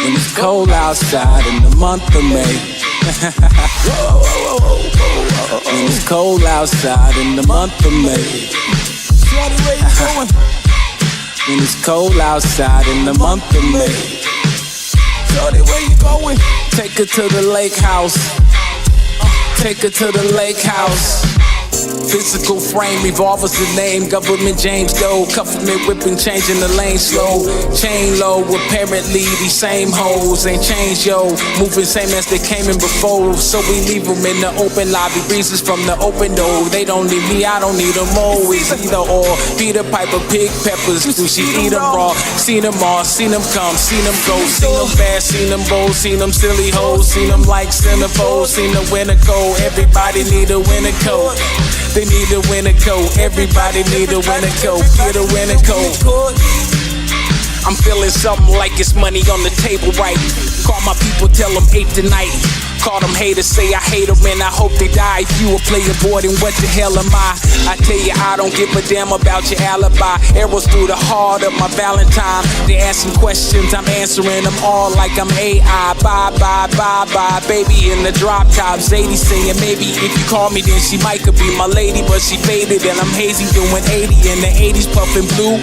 When it's cold outside in the month of May. When it's cold outside in the month of May. When it's cold outside in the month of May. Shorty, where you going? Take her to the lake house. Take her to the lake house. Physical frame, revolver's the name. Government James Doe, cuffing whipping, changing the lane slow. Chain low, apparently these same hoes ain't changed, yo. Moving same as they came in before. So we leave them in the open lobby, breezes from the open door. They don't need me, I don't need them always. Either or, Peter Piper, pig peppers. Do she eat them raw? Seen them all, seen them come, seen them go. Seen them fast, seen them bold, seen them silly hoes. Seen them like centerfolds, seen the winter cold. Everybody need a winter coat. They need a winter coat. Everybody need a winter coat. Get a winter coat. I'm feeling something like it's money on the table, right? Call my people, tell them 8 tonight. Call them haters, say I hate them and I hope they die. If you a player boy, then what the hell am I? I tell you, I don't give a damn about your alibi. Arrows through the heart of my Valentine. They asking questions, I'm answering them all like I'm AI. Bye, bye, bye, bye, baby in the drop top. Zadie saying maybe if you call me, then she might could be my lady. But she faded and I'm hazy doing 80 in the 80s, puffing blue.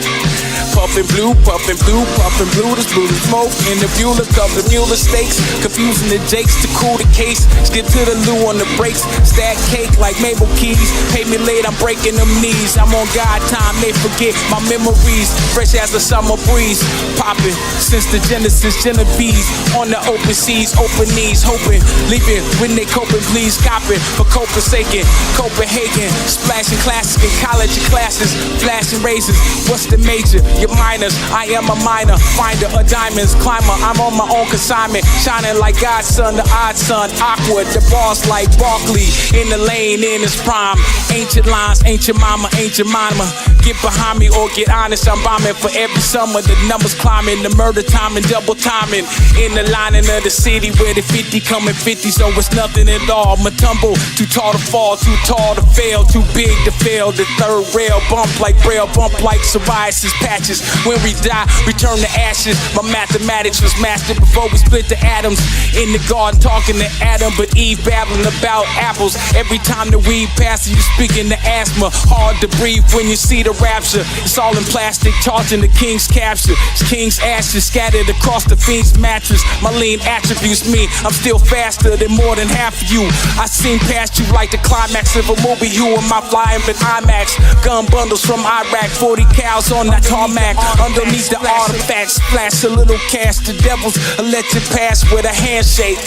Puffin' blue, puffin' blue, puffin' blue. This blue, the smoke in the Bueller Cup, the Mueller stakes. Confusing the jakes to cool the case. Skip to the loo on the brakes. Stack cake like Mabel Keys. Pay me late, I'm breaking them knees. I'm on God time, they forget my memories. Fresh as the summer breeze. Poppin' since the Genesis, Genovese. On the open seas, open knees. Hoping, leaving when they coping, please. Copping for Copenhagen, Copenhagen. Splashing classic in college classes. Flashing razors, what's the major? Your minors, I am a minor, finder of diamonds, climber. I'm on my own consignment, shining like God's son, the odd son, awkward, the boss like Barkley, in the lane, in his prime. Ancient lines, ancient mama, ancient mama. Get behind me or get honest, I'm bombing for every summer. The numbers climbing, the murder timing, double timing. In the lining of the city where the 50 coming 50, so it's nothing at all. Matumble, too tall to fall, too tall to fail, too big to fail. The third rail, bump like braille, bump like psoriasis patches. When we die, return to ashes. My mathematics was mastered before we split the atoms. In the garden talking to Adam, but Eve babbling about apples. Every time the weed passes, you speaking to asthma. Hard to breathe when you see the rapture. It's all in plastic, charging the king's capture. It's king's ashes scattered across the fiend's mattress. My lean attributes me, I'm still faster than more than half of you. I seen past you like the climax of a movie. You and my flying with IMAX. Gun bundles from Iraq, 40 cows on that tarmac. Underneath the artifacts, flash a little cash. The devils will let you pass with a handshake.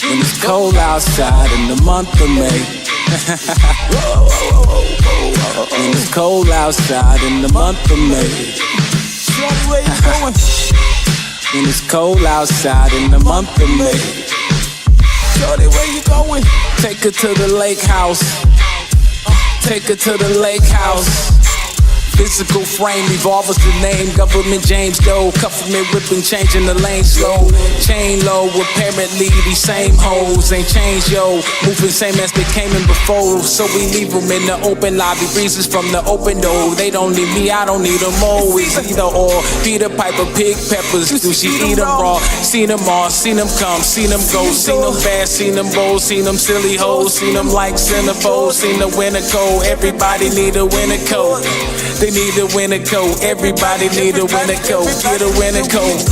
When it's cold outside in the month of May. When it's cold outside in the month of May. When it's cold outside in the month of May. Shorty, where you going? Take her to the lake house. Take her to the lake house. Physical frame, revolver's the name. Government James Doe, cuffing me, whipping, changing the lane slow. Chain low, apparently these same hoes ain't changed, yo. Moving same as they came in before. So we leave them in the open lobby, breezes from the open door. They don't need me, I don't need them always. Either or, Peter Piper, pig peppers. Do she eat them raw? Seen them all, seen them come, seen them go. Seen them fast, seen them bold, seen them silly hoes. Seen them like centerfolds, seen the winter cold. Everybody need a winter coat. They need a winter coat. Everybody need a winter coat. Get a winter coat.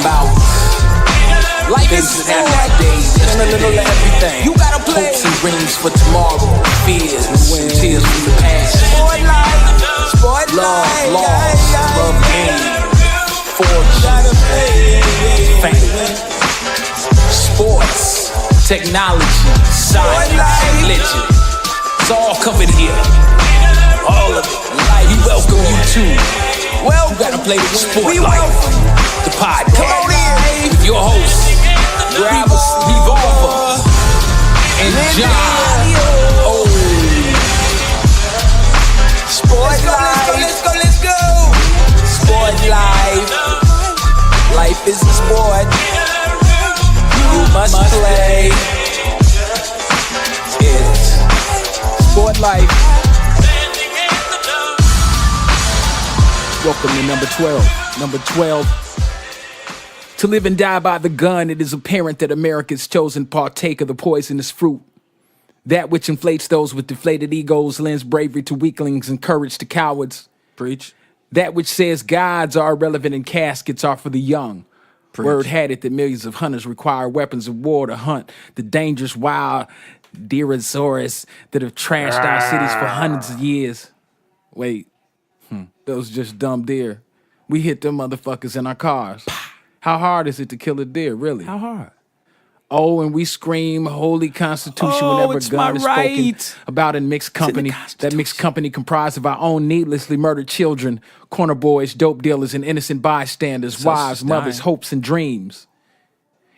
about life is days, just a little of everything. You gotta play. Hopes and dreams for tomorrow, fears and tears from the past. Sport life, love, pain, fortune, fame, sports, technology, science, religion. It's all covered here. All of it. We welcome you too. Well, you gotta play with Sport Life, the podcast with your host, Revolver and John. Oh, Sport Life. Let's go. Sport Life. Life is a sport. You must play it. Sport Life. Welcome to number 12. Number 12. To live and die by the gun, it is apparent that America's chosen partake of the poisonous fruit. That which inflates those with deflated egos, lends bravery to weaklings and courage to cowards. Preach. That which says gods are irrelevant and caskets are for the young. Preach. Word had it that millions of hunters require weapons of war to hunt the dangerous wild Deerosaurus that have trashed our cities for hundreds of years. Wait. Those just dumb deer. We hit them motherfuckers in our cars. How hard is it to kill a deer, really? How hard? Oh, and we scream holy constitution whenever gun is spoken about in mixed company. That mixed company comprised of our own needlessly murdered children, corner boys, dope dealers, and innocent bystanders, wives, mothers, hopes, and dreams.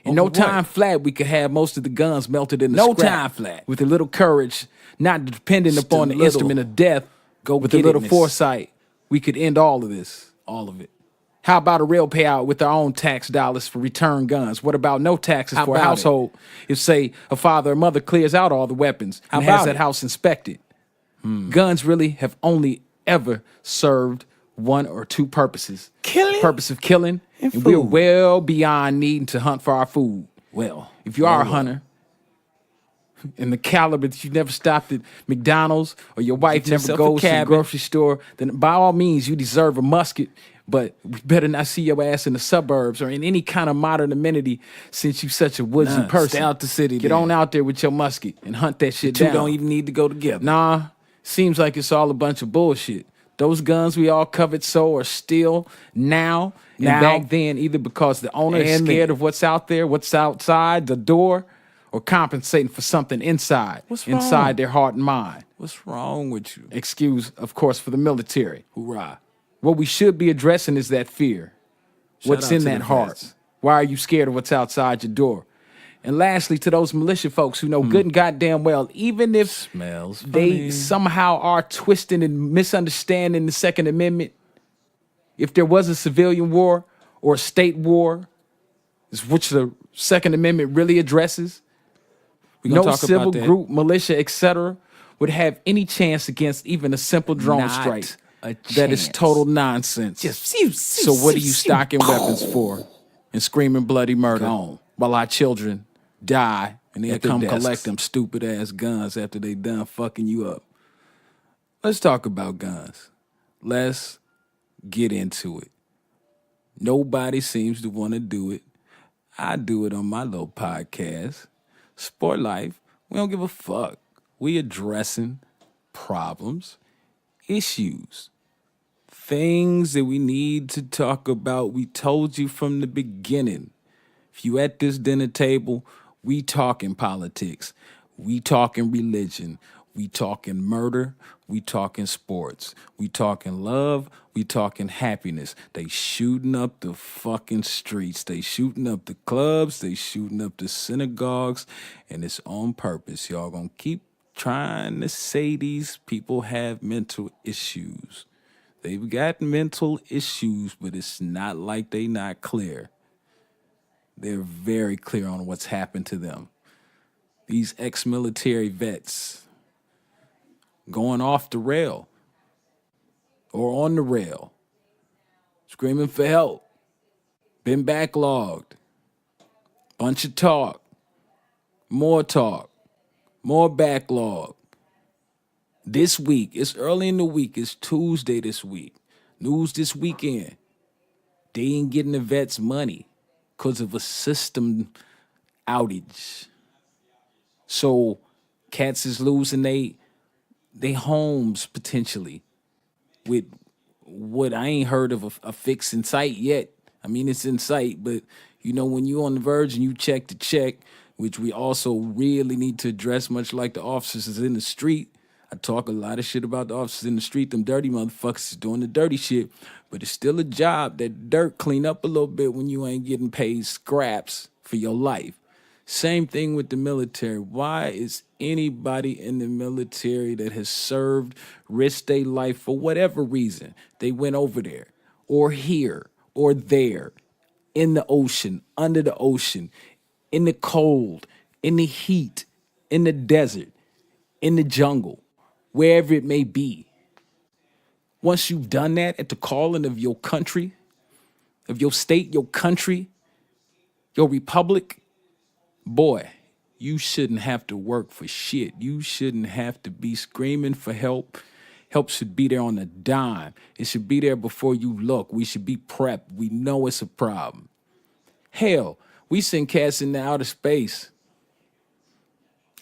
In no time flat, we could have most of the guns melted in the scrap. No time flat. With a little courage, not dependent upon the instrument of death, with a little foresight, we could end all of this. All of it. How about a real payout with our own tax dollars for return guns? What about no taxes for a household if, say, a father or mother clears out all the weapons and has that house inspected? Guns really have only ever served one or two purposes. Killing? Purpose of killing, and we're well beyond needing to hunt for our food. Well, if you are a hunter, and the caliber that you never stopped at McDonald's or your wife never goes to the grocery store, then by all means you deserve a musket, but we better not see your ass in the suburbs or in any kind of modern amenity since you such a woodsy person. Stay out the city. Get on out there with your musket and hunt that shit down. You don't even need to go together. Nah, seems like it's all a bunch of bullshit. Those guns we all covered so are still now and back then, either because the owner is scared of what's out there, what's outside the door, or compensating for something inside their heart and mind. What's wrong with you? Excuse, of course, for the military. Hoorah. What we should be addressing is that fear. What's in that heart? Why are you scared of what's outside your door? And lastly, to those militia folks who know good and goddamn well, even if they somehow are twisting and misunderstanding the Second Amendment, if there was a civilian war or a state war, which the Second Amendment really addresses, no civil group, militia, etc., would have any chance against even a simple drone strike. That is total nonsense. So what are you stocking weapons for and screaming bloody murder while our children die and they come collect them stupid ass guns after they done fucking you up? Let's talk about guns. Let's get into it. Nobody seems to want to do it. I do it on my little podcast. Sport Life, we don't give a fuck. We addressing problems, issues, things that we need to talk about. We told you from the beginning. If you at this dinner table, we talking politics, we talking religion, we talking murder, we talking sports, we talking love, we talking happiness. They shooting up the fucking streets. They shooting up the clubs. They shooting up the synagogues. And it's on purpose. Y'all gonna keep trying to say these people have mental issues. They've got mental issues, but it's not like they not clear. They're very clear on what's happened to them. These ex-military vets going off the rail or on the rail, screaming for help, been backlogged, bunch of talk, more backlog. This week, it's early in the week, it's Tuesday this week, news this weekend, they ain't getting the vets money. because of a system outage. So cats is losing they homes potentially with what I ain't heard of a fix in sight yet. I mean, it's in sight, but when you on the verge and you check to check, which we also really need to address, much like the officers in the street. I talk a lot of shit about the officers in the street. Them dirty motherfuckers is doing the dirty shit, but it's still a job. That dirt clean up a little bit when you ain't getting paid scraps for your life. Same thing with the military. Why is anybody in the military that has served, risked their life for whatever reason, they went over there or here or there, in the ocean, under the ocean, in the cold, in the heat, in the desert, in the jungle, wherever it may be. Once you've done that at the calling of your country, of your state, your country, your republic, boy, you shouldn't have to work for shit. You shouldn't have to be screaming for help. Help should be there on a dime. It should be there before you look. We should be prepped. We know it's a problem. Hell, we send cats into outer space.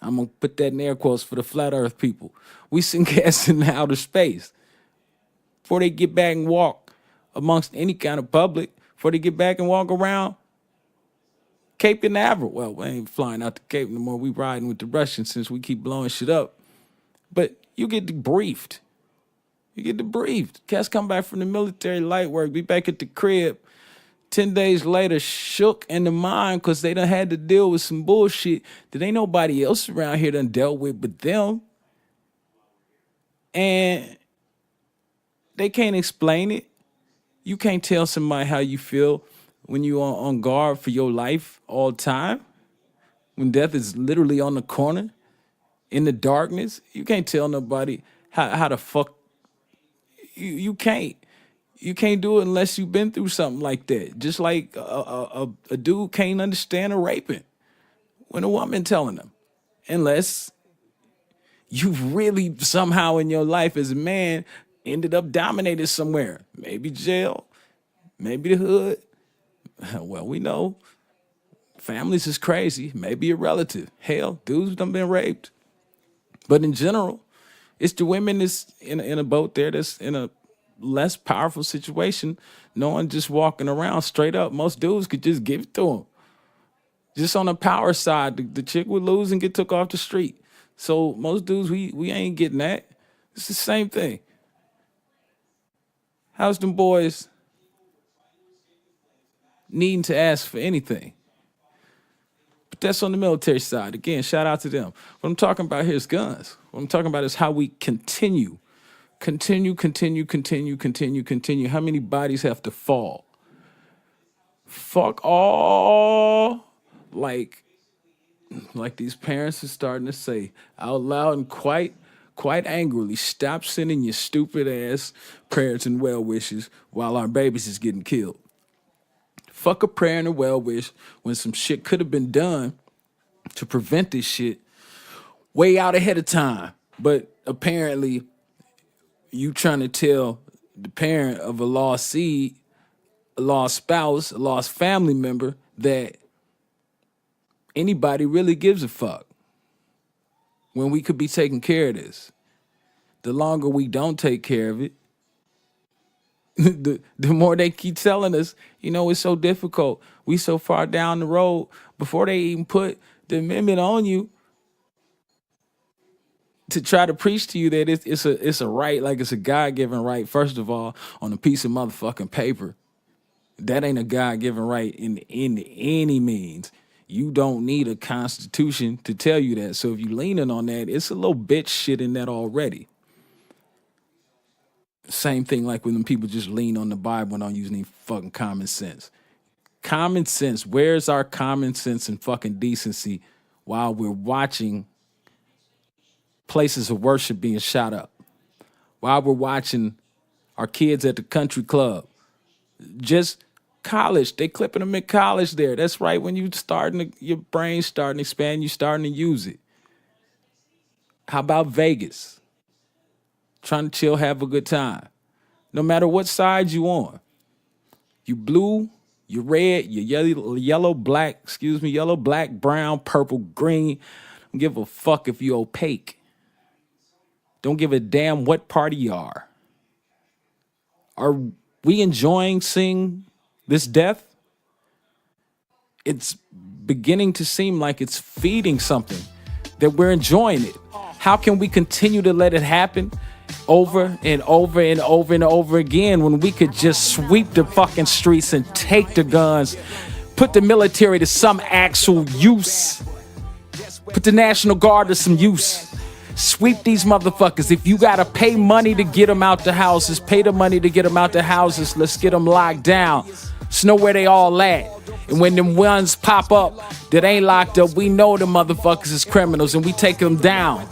I'm going to put that in air quotes for the flat earth people. We send cats into outer space before they get back and walk amongst any kind of public, before they get back and walk around Cape Canaveral. Well, we ain't flying out to Cape no more. We riding with the Russians since we keep blowing shit up. But you get debriefed. You get debriefed. Cats come back from the military light work, be back at the crib 10 days later, shook in the mind because they done had to deal with some bullshit that ain't nobody else around here done dealt with but them. And they can't explain it. You can't tell somebody how you feel when you are on guard for your life all the time. When death is literally on the corner, in the darkness. You can't tell nobody how the fuck. You can't. You can't do it unless you've been through something like that. Just like a dude can't understand a raping when a woman telling him. Unless you've really somehow in your life as a man ended up dominated somewhere. Maybe jail, maybe the hood. Well, we know families is crazy. Maybe a relative. Hell, dudes done been raped. But in general, it's the women that's in a boat there that's in a less powerful situation. No one just walking around straight up. Most dudes could just give it to them. Just on the power side, the chick would lose and get took off the street. So most dudes, we ain't getting that. It's the same thing. How's them boys needing to ask for anything? But that's on the military side. Again, shout out to them. What I'm talking about here is guns. What I'm talking about is how we continue. How many bodies have to fall? Fuck all. Like these parents are starting to say out loud and quite angrily, stop sending your stupid ass prayers and well wishes while our babies is getting killed. Fuck a prayer and a well wish when some shit could have been done to prevent this shit way out ahead of time. But apparently you trying to tell the parent of a lost seed, a lost spouse, a lost family member that anybody really gives a fuck when we could be taking care of this. The longer we don't take care of it, the more they keep telling us, it's so difficult. We so far down the road before they even put the amendment on you to try to preach to you that it's a right, like it's a God-given right, first of all, on a piece of motherfucking paper. That ain't a God-given right in any means. You don't need a constitution to tell you that. So if you leaning on that, it's a little bitch shit in that already. Same thing like when people just lean on the Bible and don't use any fucking common sense. Common sense. Where's our common sense and fucking decency while we're watching places of worship being shot up? While we're watching our kids at the country club. Just college. They clipping them in college there. That's right. When your brain's starting to expand, you starting to use it. How about Vegas? Trying to chill, have a good time. No matter what side you on. You blue, You're red, you're yellow, black, yellow, black, brown, purple, green. Don't give a fuck if you're opaque. Don't give a damn what party you are. Are we enjoying seeing this death? It's beginning to seem like it's feeding something, that we're enjoying it. How can we continue to let it happen over and over and over and over again when we could just sweep the fucking streets and take the guns, put the military to some actual use, put the National Guard to some use? Sweep these motherfuckers. If you gotta pay money to get them out the houses, pay the money to get them out the houses. Let's get them locked down. Let's know where they all at. And when them ones pop up that ain't locked up, we know the motherfuckers is criminals and we take them down.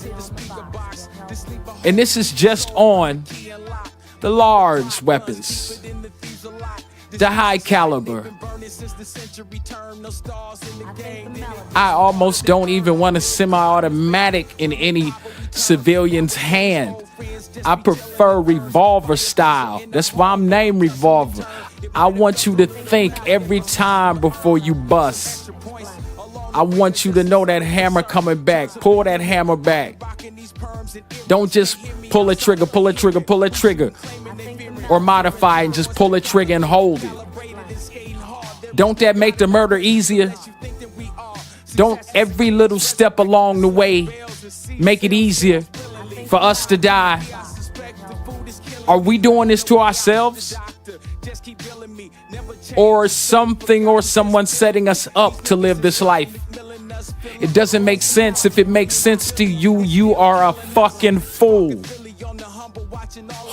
And this is just on the large weapons, the high caliber. I almost don't even want a semi-automatic in any civilian's hand. I prefer revolver style. That's why I'm named Revolver. I want you to think every time before you bust. I want you to know that hammer coming back. Pull that hammer back. Don't just pull a trigger, pull a trigger, pull a trigger. Or modify and just pull a trigger and hold it. Don't that make the murder easier? Don't every little step along the way make it easier for us to die? Are we doing this to ourselves? Or something or someone setting us up to live this life? It doesn't make sense. If it makes sense to you, you are a fucking fool.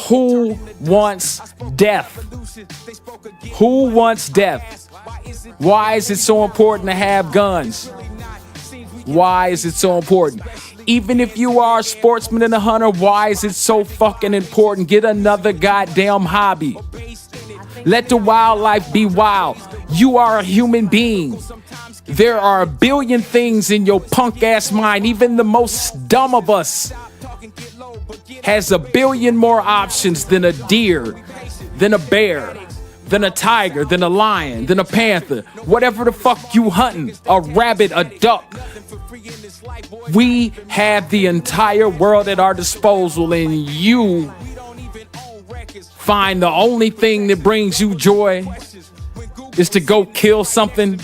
Who wants death? Who wants death? Why is it so important to have guns? Why is it so important? Even if you are a sportsman and a hunter, why is it so fucking important? Get another goddamn hobby. Let the wildlife be wild. You are a human being. There are a billion things in your punk ass mind. Even the most dumb of us has a billion more options than a deer, than a bear, than a tiger, than a lion, than a panther, whatever the fuck you hunting, a rabbit, a duck. We have the entire world at our disposal, and you find the only thing that brings you joy is to go kill something.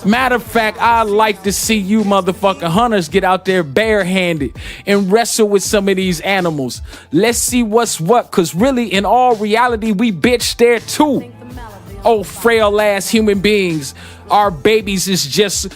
Matter of fact, I'd like to see you motherfucking hunters get out there barehanded and wrestle with some of these animals. Let's see what's what, cause really in all reality we bitch there too. Oh, frail ass human beings. Our babies is just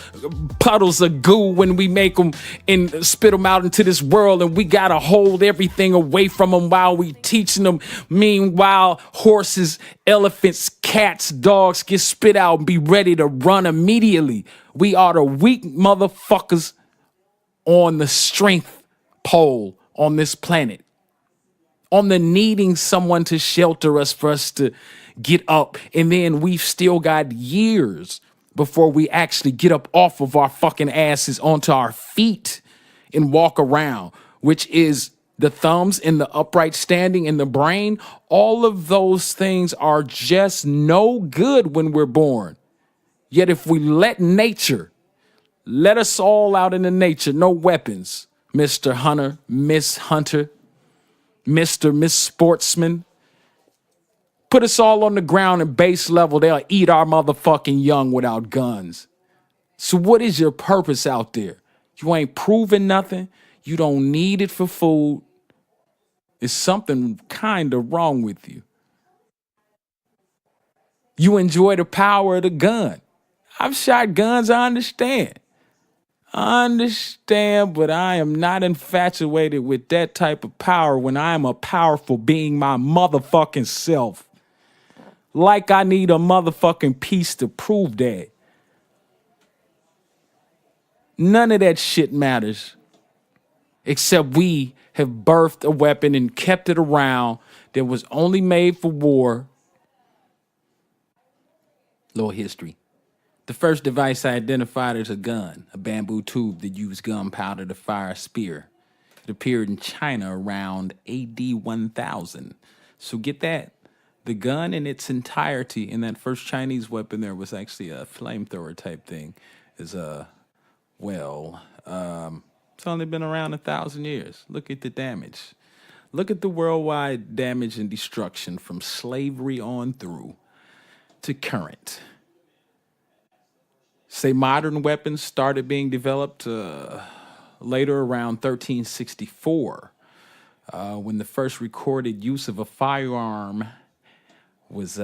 puddles of goo when we make them and spit them out into this world, and we gotta hold everything away from them while we teaching them. Meanwhile, horses, elephants, cats, dogs get spit out and be ready to run immediately. We are the weak motherfuckers on the strength pole on this planet, on the needing someone to shelter us for us to get up. And then we've still got years before we actually get up off of our fucking asses onto our feet and walk around, which is the thumbs and the upright standing and the brain. All of those things are just no good when we're born. Yet if we let nature, let us all out into nature, no weapons, Mr. Hunter, Miss Hunter, Mr. Miss Sportsman, put us all on the ground and base level, they'll eat our motherfucking young without guns. So what is your purpose out there? You ain't proving nothing. You don't need it for food. There's something kind of wrong with you. You enjoy the power of the gun. I've shot guns, I understand. But I am not infatuated with that type of power when I am a powerful being my motherfucking self. Like I need a motherfucking piece to prove that. None of that shit matters. Except we have birthed a weapon and kept it around that was only made for war. Little history. The first device I identified as a gun, a bamboo tube that used gunpowder to fire a spear. It appeared in China around AD 1000. So get that. The gun in its entirety in that first Chinese weapon there was actually a flamethrower type thing. Is well, it's only been around 1,000 years. Look at the damage. Look at the worldwide damage and destruction from slavery on through to current. Say modern weapons started being developed later around 1364, when the first recorded use of a firearm was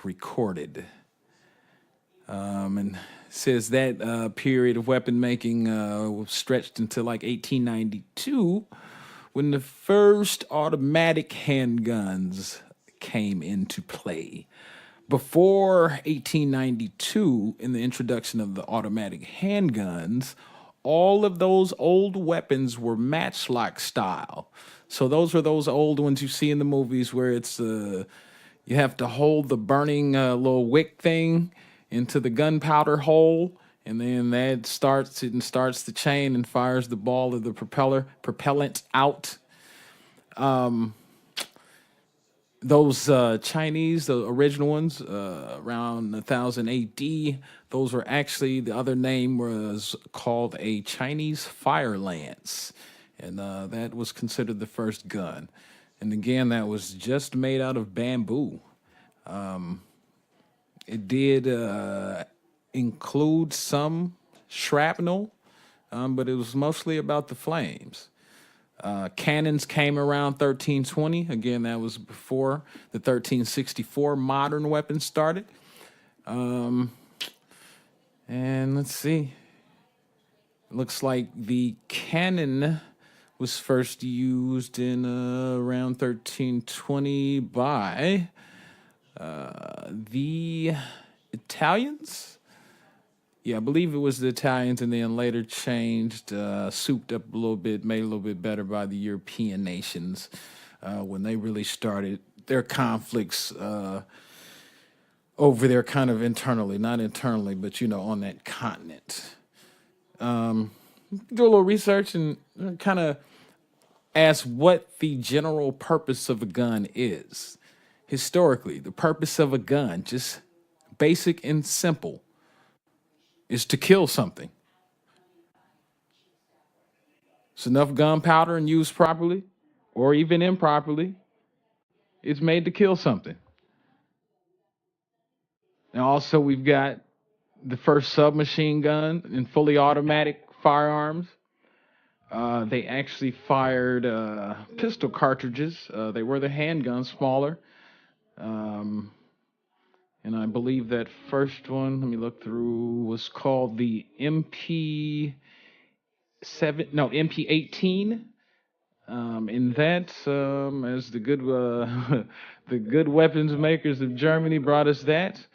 recorded. And says that period of weapon making was stretched until like 1892, when the first automatic handguns came into play. Before 1892, in the introduction of the automatic handguns, all of those old weapons were matchlock style. So those are those old ones you see in the movies where it's you have to hold the burning little wick thing into the gunpowder hole, and then that starts the chain and fires the ball of the propellant out. Those Chinese, the original ones, around 1000 AD, those were actually, the other name was called a Chinese fire lance. And that was considered the first gun. And again, that was just made out of bamboo. It did include some shrapnel, but it was mostly about the flames. Cannons came around 1320. Again, that was before the 1364 modern weapons started. And let's see. It looks like the cannon was first used in around 1320 by the Italians. Yeah, I believe it was the Italians, and then later changed, souped up a little bit, made a little bit better by the European nations when they really started their conflicts over there, kind of internally, not internally, but on that continent. Do a little research and kind of ask what the general purpose of a gun is. Historically, the purpose of a gun, just basic and simple, is to kill something. It's enough gunpowder and used properly, or even improperly, it's made to kill something. And also, we've got the first submachine gun and fully automatic firearms. They actually fired pistol cartridges. They were the handguns, smaller. And I believe that first one, let me look through, was called the MP18. And that, as the good the good weapons makers of Germany brought us that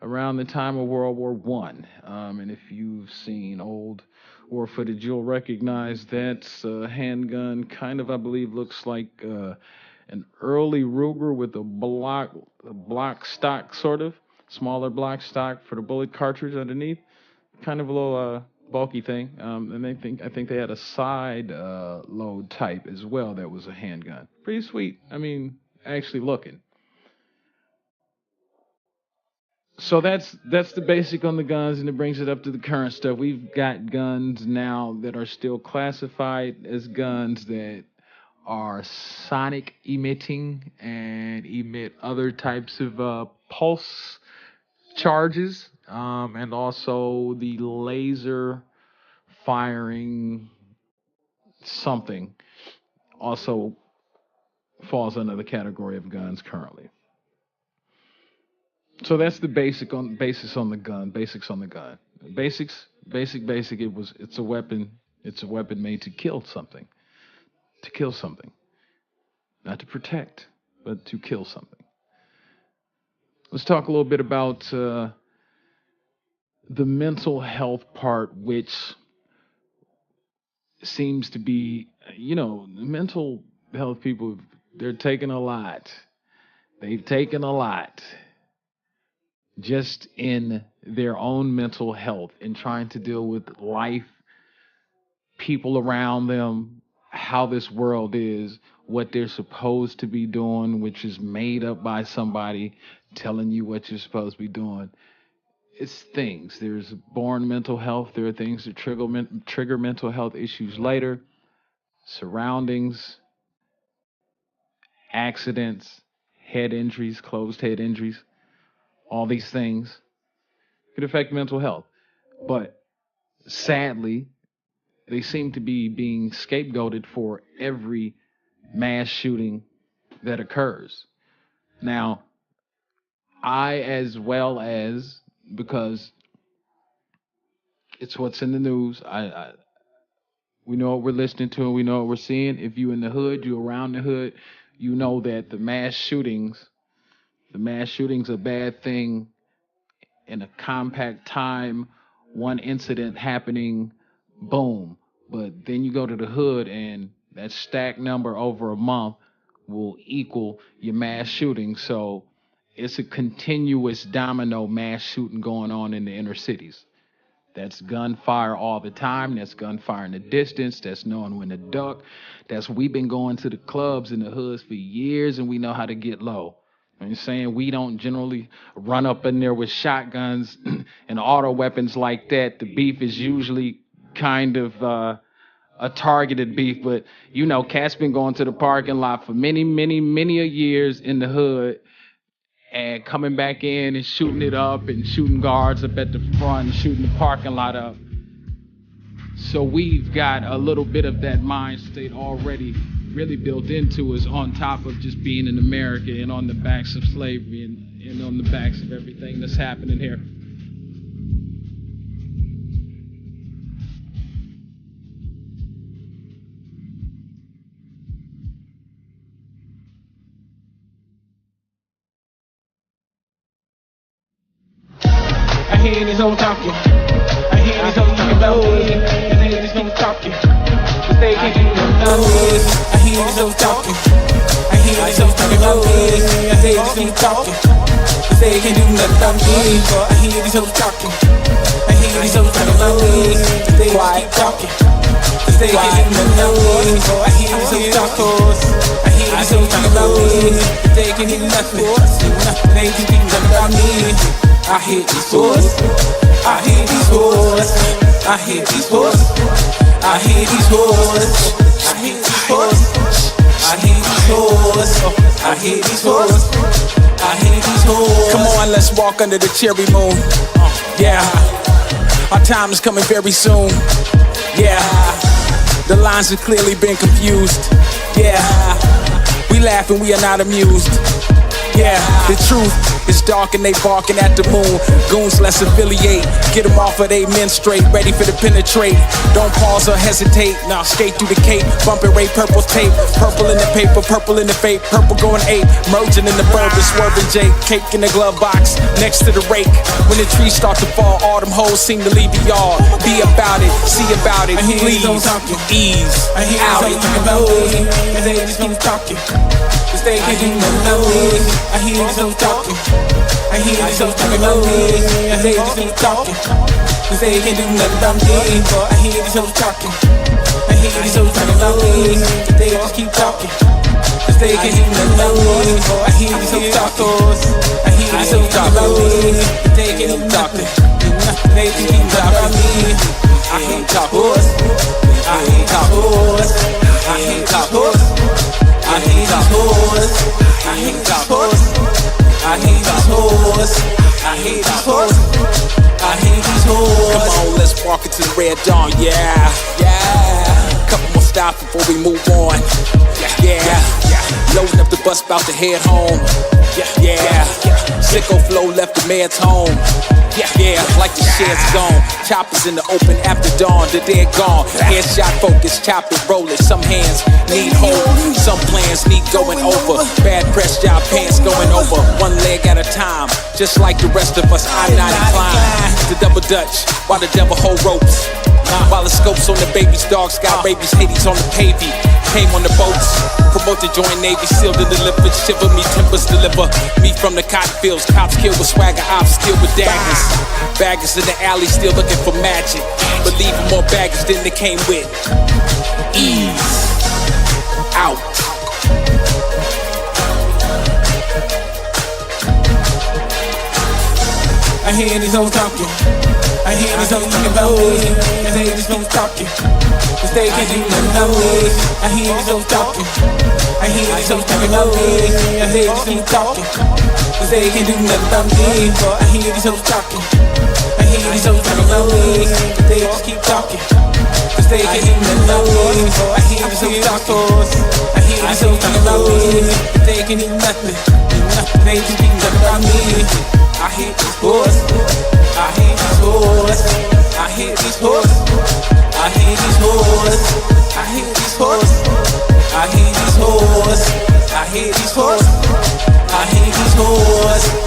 around the time of World War One. And if you've seen old war footage, you'll recognize that handgun. Kind of, I believe, looks like an early Ruger with a block stock, sort of smaller block stock for the bullet cartridge underneath. Kind of a little bulky thing. And I think they had a side load type as well that was a handgun. Pretty sweet. I mean, actually looking. So that's the basic on the guns, and it brings it up to the current stuff. We've got guns now that are still classified as guns that are sonic emitting and emit other types of pulse charges, and also the laser firing something also falls under the category of guns currently. So that's the basis on the gun. Basics on the gun. Basic. It's a weapon. It's a weapon made to kill something. To kill something. Not to protect, but to kill something. Let's talk a little bit about the mental health part, which seems to be, mental health people, they're taking a lot. They've taken a lot just in their own mental health and trying to deal with life, people around them, how this world is, what they're supposed to be doing, which is made up by somebody telling you what you're supposed to be doing. It's things. There's born mental health. There are things that trigger mental health issues later. Surroundings, accidents, head injuries, closed head injuries, all these things could affect mental health. But sadly, they seem to be being scapegoated for every mass shooting that occurs. Now, as well as, because it's what's in the news, we know what we're listening to and we know what we're seeing. If you in the hood, you around the hood, you know that the mass shootings a bad thing in a compact time, one incident happening, boom. But then you go to the hood and that stack number over a month will equal your mass shooting. So it's a continuous domino mass shooting going on in the inner cities. That's gunfire all the time. That's gunfire in the distance. That's knowing when to duck. We've been going to the clubs in the hoods for years and we know how to get low. You know what I'm saying? We don't generally run up in there with shotguns and auto weapons like that. The beef is usually kind of a targeted beef, but you know, cats been going to the parking lot for many a years in the hood and coming back in and shooting it up and shooting guards up at the front and shooting the parking lot up. So we've got a little bit of that mind state already really built into us, on top of just being in America and on the backs of slavery and on the backs of everything that's happening here. I hear these hoes talking. I hear these hoes talking about me. And they just keep talking. Cause they can't do nothing about me. I hear these hoes talking. I hear these hoes talking about me. And they just keep talking. Cause they can't do nothing about me. I hear these hoes talking. I hear these hoes talking about me. Cause they just keep talking. Cause they can't do nothing about me. I hear these hoes talking. I hear these hoes talking about me. They can't do nothing. They just keep talking about me. I hit these hoes, I hit these hoes, I hit these hoes, I hit these hoes, I hit these hoes, I hit these hoes, I hit these hoes, I hit these hoes. Come on, let's walk under the cherry moon. Yeah, our time is coming very soon. Yeah, the lines have clearly been confused. Yeah, we laugh and we are not amused. Yeah, the truth is dark and they barking at the moon. Goons, let's affiliate. Get them off of they men straight, ready for the penetrate. Don't pause or hesitate. Now skate through the cape, bumping Ray Purple's tape. Purple in the paper, purple in the vape. Purple going ape, merging in the bourbon, swerving Jake. Cake in the glove box, next to the rake. When the trees start to fall, all them hoes seem to leave the yard. Be about it, see about it, please. Ease out it. And they just keep talking. Cause they can't do nothing about me. I hear these hoes talking. I hear these hoes talking about me. And they just keep talking. Cause they can't do nothing about me. I hear these hoes talking. I hear these hoes talking about me. They just keep talking. Cause they can't do nothing about me. I hear these hoes talking. I hear these hoes talking about me. They can't do nothing. They just keep talking about me. I hate top horse. I hate top horse. I hate top horse. I hate these hoes, I hate these hoes, I hate these hoes, I hate these hoes, I hate these hoes. Come on, let's walk into the red dawn, yeah, yeah. Couple more stops before we move on, yeah. Loading up the bus, about to head home, yeah. Sicko flow left the man's home. Yeah, like the shed's gone. Choppers in the open after dawn, the dead gone. Headshot focus, chop it, roll it. Some hands need hold, some plans need going over. Bad press job, pants going over. One leg at a time, just like the rest of us. I'm not inclined to double dutch while the devil hold ropes. While the scopes on the babies, dogs got rabies, Hades on the pavey. Came on the boats, promote to join Navy, seal to deliver, shiver me, timbers deliver. Me from the cotton fields, cops kill with swagger, ops steal with daggers. Baggers in the alley still looking for magic. But leaving more baggage than they came with. Ease hear these hoes talking. I hear these hoes talking about me. And they just don't talking. Cause they can't do nothing about me. I hear these hoes talking. I hear these hoes talking about me. I hear these hoes talking. Cause they can't do nothing about me. I hear these hoes talking. I hear these hoes talking about me. But they just keep talking. Cause they can't do nothing about me. I hear these hoes talking. I hear these hoes talking about me. But they can't do nothing. They just keep talking about me. I hear these hoes. I hear these hoes. I hear these hoes. I hear these hoes. I hear these hoes. I hear these hoes. I hear these hoes. I hear these hoes.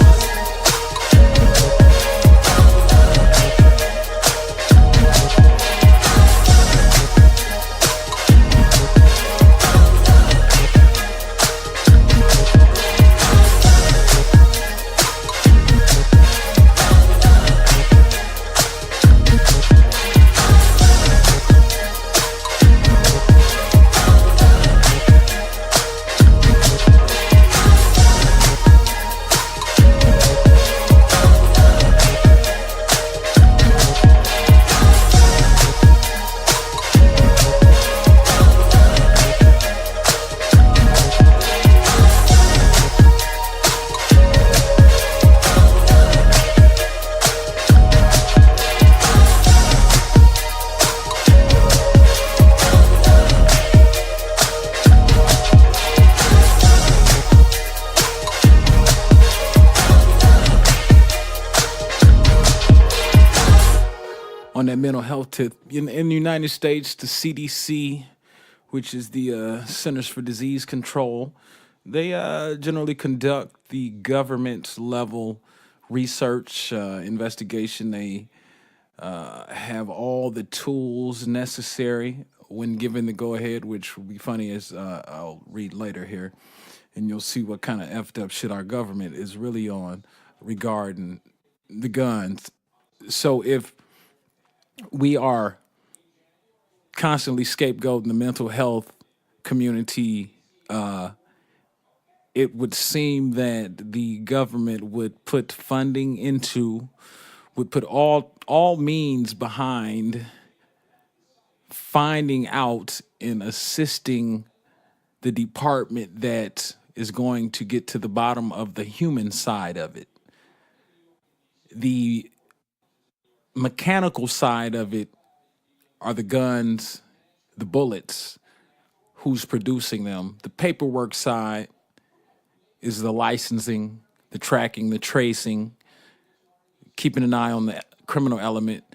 On that mental health tip, in the United States, the CDC, which is the Centers for Disease Control, they generally conduct the government level research investigation. They have all the tools necessary when given the go ahead, which will be funny as I'll read later here, and you'll see what kind of effed up shit our government is really on regarding the guns. So if we are constantly scapegoating the mental health community, it would seem that the government would put funding into, would put all means behind finding out and assisting the department that is going to get to the bottom of the human side of it. The mechanical side of it are the guns, the bullets, who's producing them. The paperwork side is the licensing, the tracking, the tracing, keeping an eye on the criminal element.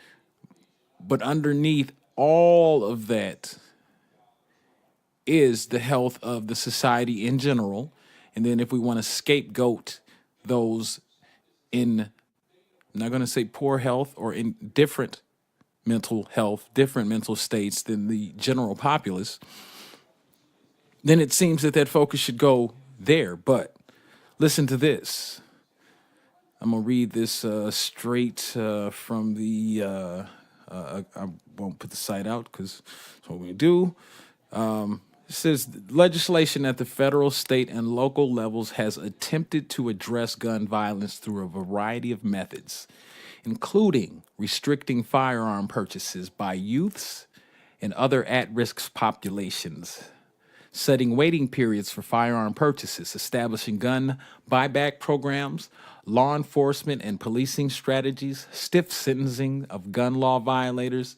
But underneath all of that is the health of the society in general. And then if we want to scapegoat those in, I'm not going to say poor health or in different mental health, different mental states than the general populace, then it seems that that focus should go there. But listen to this. I'm going to read this straight from the, I won't put the site out because that's what we do. It says legislation at the federal, state, and local levels has attempted to address gun violence through a variety of methods, including restricting firearm purchases by youths and other at-risk populations, setting waiting periods for firearm purchases, establishing gun buyback programs, law enforcement and policing strategies, stiff sentencing of gun law violators,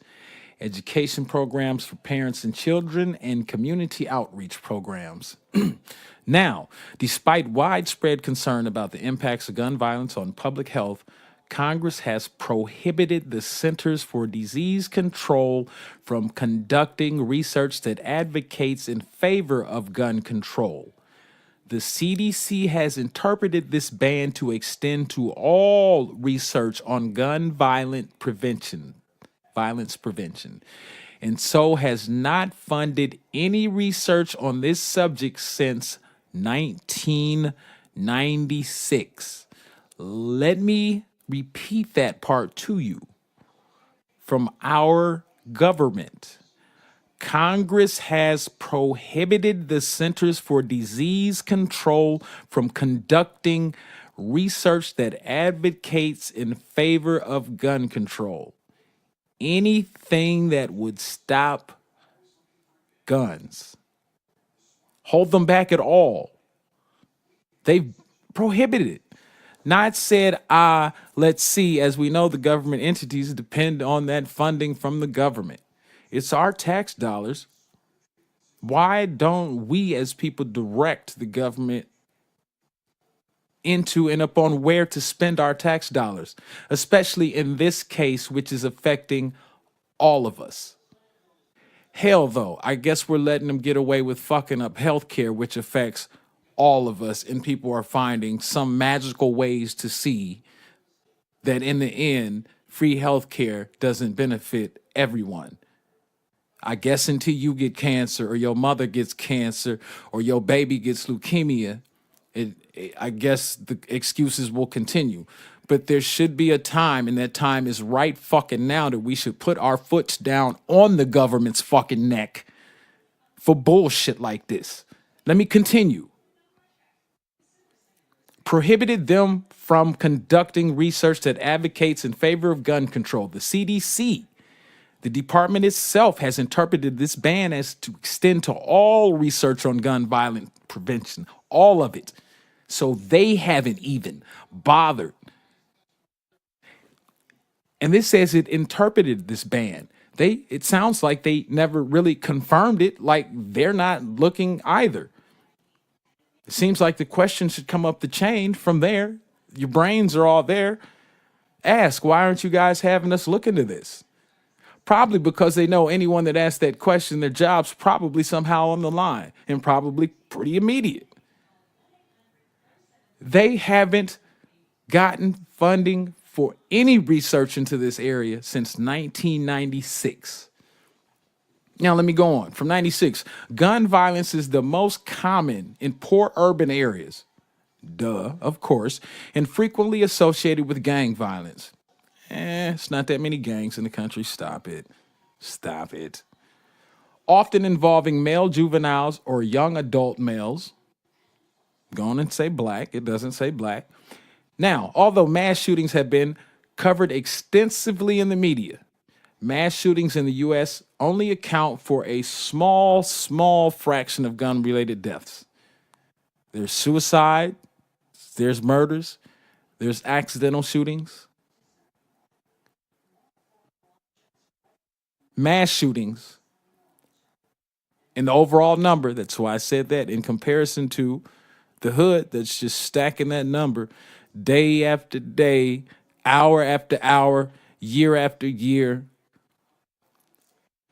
education programs for parents and children, and community outreach programs. Now, despite widespread concern about the impacts of gun violence on public health, Congress has prohibited the Centers for Disease Control from conducting research that advocates in favor of gun control. The CDC has interpreted this ban to extend to all research on gun violence prevention, and so has not funded any research on this subject since 1996. Let me repeat that part to you. From our government, Congress has prohibited the Centers for Disease Control from conducting research that advocates in favor of gun control. Anything that would stop guns, hold them back at all. They've prohibited it. Not said, let's see, as we know, the government entities depend on that funding from the government. It's our tax dollars. Why don't we as people direct the government into and upon where to spend our tax dollars, especially in this case, which is affecting all of us? Hell, though, I guess we're letting them get away with fucking up healthcare, which affects all of us, and people are finding some magical ways to see that in the end, free healthcare doesn't benefit everyone. I guess until you get cancer or your mother gets cancer or your baby gets leukemia, I guess the excuses will continue. But there should be a time, and that time is right fucking now, that we should put our foot down on the government's fucking neck for bullshit like this. Let me continue. Prohibited them from conducting research that advocates in favor of gun control. The CDC, the department itself, has interpreted this ban as to extend to all research on gun violence prevention, all of it. So they haven't even bothered. And this says it interpreted this ban. It sounds like they never really confirmed it, like they're not looking either. It seems like the question should come up the chain from there. Your brains are all there. Ask, why aren't you guys having us look into this? Probably because they know anyone that asks that question, their job's probably somehow on the line, and probably pretty immediate. They haven't gotten funding for any research into this area since 1996. Now, let me go on. From 96, gun violence is the most common in poor urban areas. Duh, of course, and frequently associated with gang violence. It's not that many gangs in the country. Stop it. Stop it. Often involving male juveniles or young adult males. Go on and say black. It doesn't say black. Now, although mass shootings have been covered extensively in the media, mass shootings in the U.S. only account for a small fraction of gun-related deaths. There's suicide, there's murders, there's accidental shootings. Mass shootings, in the overall number, that's why I said that, in comparison to the hood that's just stacking that number day after day, hour after hour, year after year,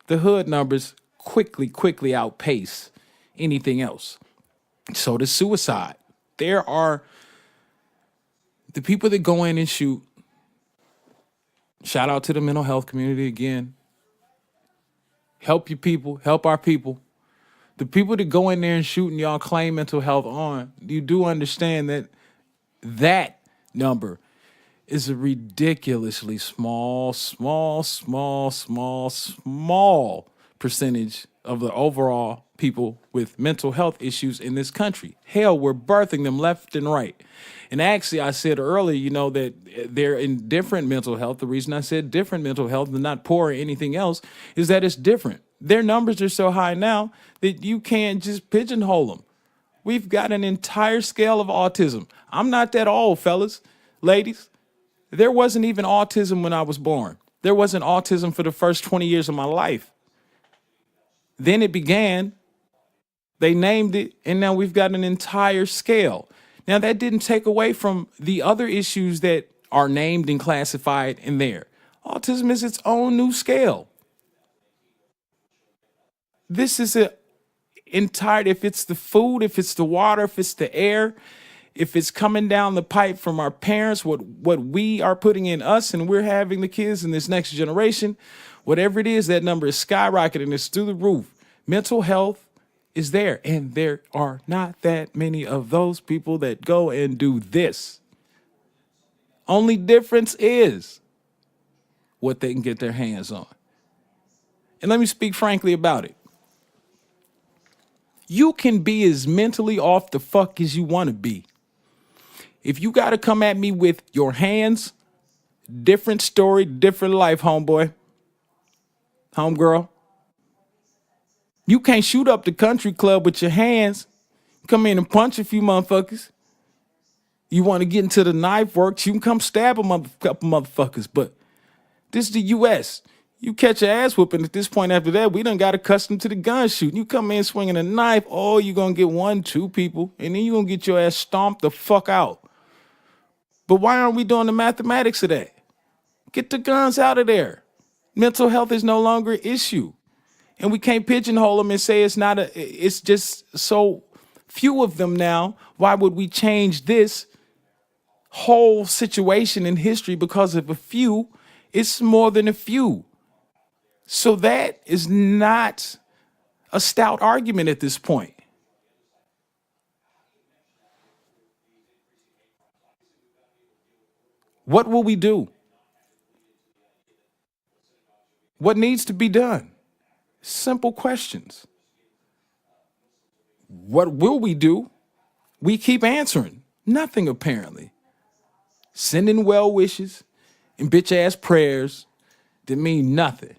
the hood numbers quickly outpace anything else. So does suicide. There are the people that go in and shoot. Shout out to the mental health community again. Help your people, help our people. The people that go in there and shoot and y'all claim mental health on, you do understand that that number is a ridiculously small percentage of the overall people with mental health issues in this country. Hell, we're birthing them left and right. And actually, I said earlier, that they're in different mental health. The reason I said different mental health and not poor or anything else is that it's different. Their numbers are so high now that you can't just pigeonhole them. We've got an entire scale of autism. I'm not that old, fellas, ladies. There wasn't even autism when I was born. There wasn't autism for the first 20 years of my life. Then it began, they named it, and now we've got an entire scale. Now, that didn't take away from the other issues that are named and classified in there. Autism is its own new scale. This is an entire, if it's the food, if it's the water, if it's the air, if it's coming down the pipe from our parents, what we are putting in us and we're having the kids in this next generation, whatever it is, that number is skyrocketing. It's through the roof. Mental health is there. And there are not that many of those people that go and do this. Only difference is what they can get their hands on. And let me speak frankly about it. You can be as mentally off the fuck as you want to be. If you got to come at me with your hands, different story, different life, homeboy, homegirl. You can't shoot up the country club with your hands. Come in and punch a few motherfuckers. You want to get into the knife works, you can come stab a couple motherfuckers. But this is the U.S. You catch your ass whooping at this point. After that, we done got accustomed to the gun shooting. You come in swinging a knife, oh, you're going to get 1, 2 people, and then you're going to get your ass stomped the fuck out. But why aren't we doing the mathematics of that? Get the guns out of there. Mental health is no longer an issue. And we can't pigeonhole them and say it's just so few of them now. Why would we change this whole situation in history because of a few? It's more than a few. So that is not a stout argument at this point. What will we do? What needs to be done? Simple questions. What will we do? We keep answering. Nothing, apparently. Sending well wishes and bitch ass prayers that mean nothing.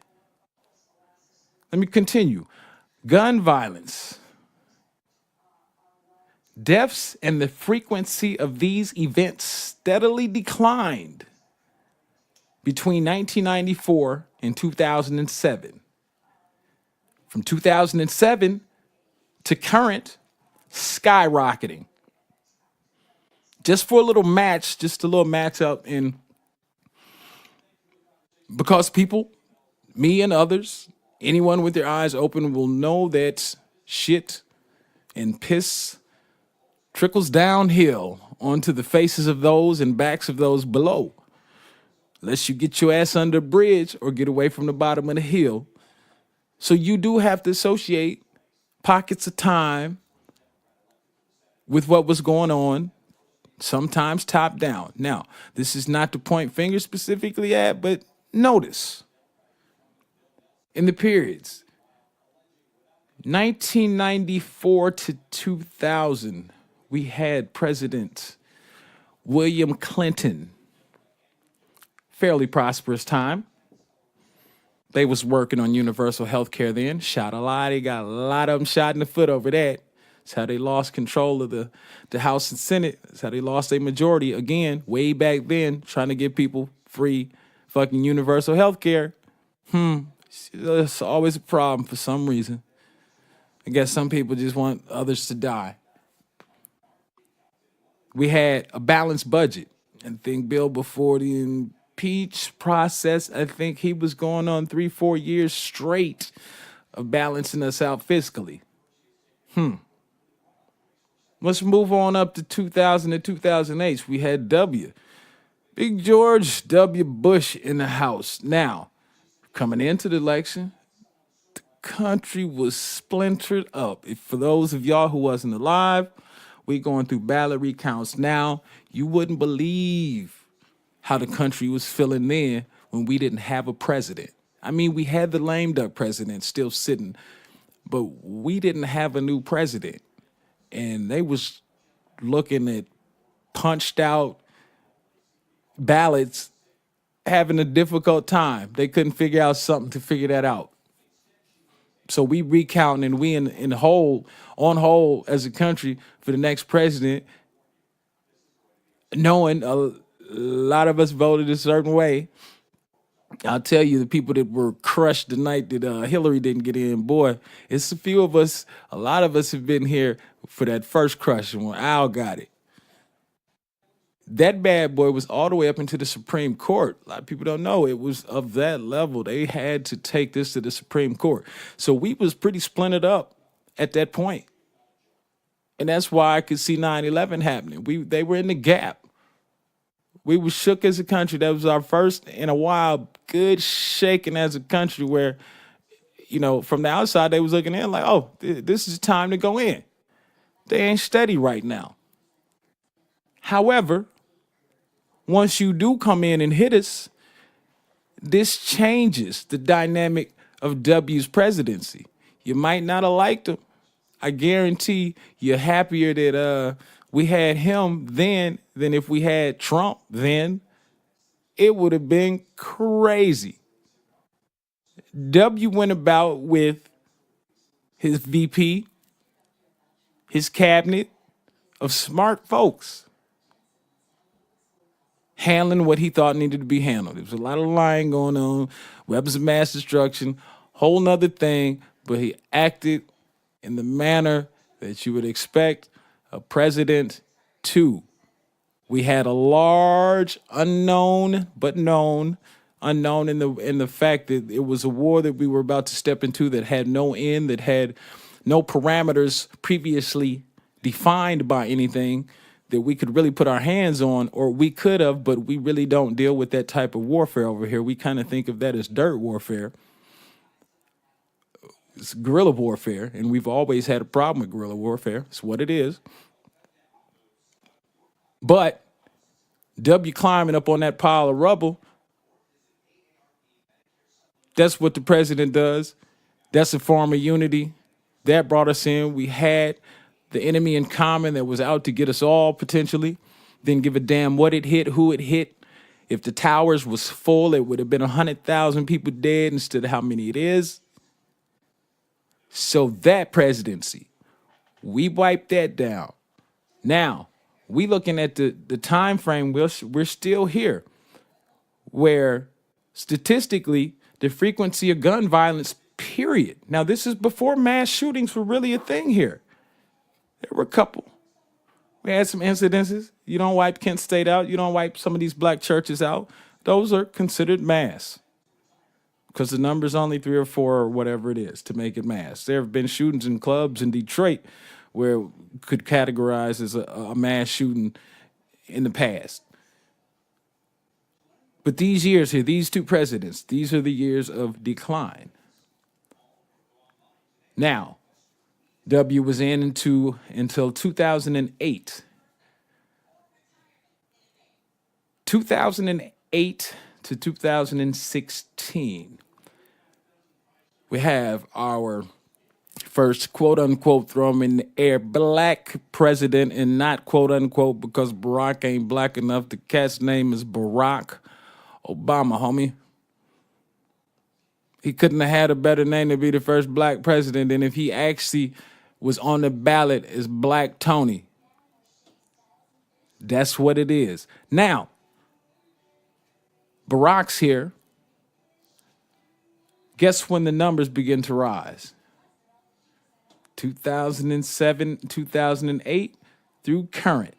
Let me continue. Gun violence. Deaths and the frequency of these events steadily declined between 1994 and 2007. From 2007 to current, skyrocketing. Just for a little match, just a little matchup, and because people, me and others, anyone with their eyes open will know that shit and piss trickles downhill onto the faces of those and backs of those below. Unless you get your ass under a bridge or get away from the bottom of the hill. So you do have to associate pockets of time with what was going on, sometimes top down. Now, this is not to point fingers specifically at, but notice in the periods 1994 to 2000, we had President William Clinton. Fairly prosperous time. They was working on universal health care then. Shot a lot. They got a lot of them shot in the foot over that. That's how they lost control of the House and Senate. That's how they lost their majority. Again, way back then, trying to give people free fucking universal health care. It's always a problem for some reason. I guess some people just want others to die. We had a balanced budget. I think Bill, before the impeach process, I think he was going on 3-4 years straight of balancing us out fiscally. Let's move on up to 2000 and 2008. We had Big George W. Bush in the House. Now, coming into the election, the country was splintered up. For those of y'all who wasn't alive, we going through ballot recounts now. You wouldn't believe how the country was feeling then when we didn't have a president. I mean, we had the lame duck president still sitting, but we didn't have a new president. And they was looking at punched out ballots, having a difficult time. They couldn't figure out something to figure that out. So we recounting and we on hold as a country for the next president, knowing a lot of us voted a certain way. I'll tell you, the people that were crushed the night that Hillary didn't get in, boy, it's a few of us, a lot of us have been here for that first crush when Al got it. That bad boy was all the way up into the Supreme Court. A lot of people don't know it was of that level. They had to take this to the Supreme Court. So we was pretty splintered up at that point. And that's why I could see 9/11 happening. They were in the gap. We were shook as a country. That was our first in a while good shaking as a country where, from the outside, they was looking in like, oh, this is time to go in. They ain't steady right now. However, once you do come in and hit us, this changes the dynamic of W's presidency. You might not have liked him. I guarantee you're happier that we had him then than if we had Trump then, it would have been crazy. W went about with his VP, his cabinet of smart folks, handling what he thought needed to be handled. There was a lot of lying going on, weapons of mass destruction, whole nother thing, but he acted in the manner that you would expect a president to. We had a large unknown, but known, unknown in the fact that it was a war that we were about to step into that had no end, that had no parameters previously defined by anything that we could really put our hands on, or we could have, but we really don't deal with that type of warfare over here. We kind of think of that as dirt warfare. It's guerrilla warfare, and we've always had a problem with guerrilla warfare. It's what it is. But W climbing up on that pile of rubble, that's what the president does. That's a form of unity. That brought us in. We had the enemy in common that was out to get us all potentially. Didn't give a damn what it hit, who it hit. If the towers was full, it would have been 100,000 people dead instead of how many it is. So that presidency, we wiped that down. Now, we looking at the time frame, we're still here, where statistically, the frequency of gun violence, period. Now, this is before mass shootings were really a thing here. There were a couple. We had some incidences. You don't wipe Kent State out. You don't wipe some of these black churches out. Those are considered mass because the number's only 3 or 4 or whatever it is to make it mass. There have been shootings in clubs in Detroit where could categorize as a mass shooting in the past. But these years here, these two presidents, these are the years of decline. Now, W was in until 2008. 2008 to 2016. We have our first quote unquote, throw him in the air, black president, and not quote unquote because Barack ain't black enough. The cat's name is Barack Obama, homie. He couldn't have had a better name to be the first black president than if he actually was on the ballot as Black Tony. That's what it is. Now, Barack's here. Guess when the numbers begin to rise? 2007, 2008 through current.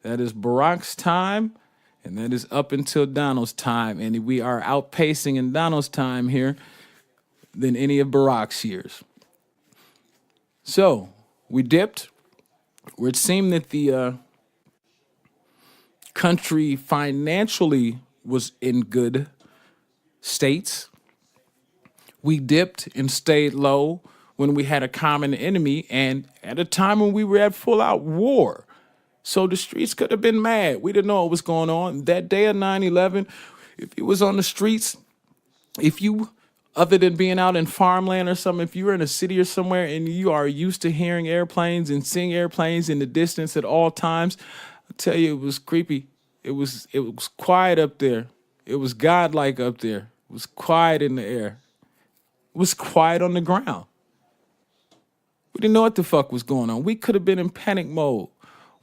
That is Barack's time, and that is up until Donald's time. And we are outpacing in Donald's time here than any of Barack's years. So we dipped where it seemed that the country financially was in good states. We dipped and stayed low when we had a common enemy and at a time when we were at full out war. So the streets could have been mad. We didn't know what was going on. That day of 9/11, if you was on the streets, if you, other than being out in farmland or something, if you were in a city or somewhere and you are used to hearing airplanes and seeing airplanes in the distance at all times, I'll tell you, it was creepy. It was quiet up there. It was godlike up there. It was quiet in the air. It was quiet on the ground. We didn't know what the fuck was going on. We could have been in panic mode.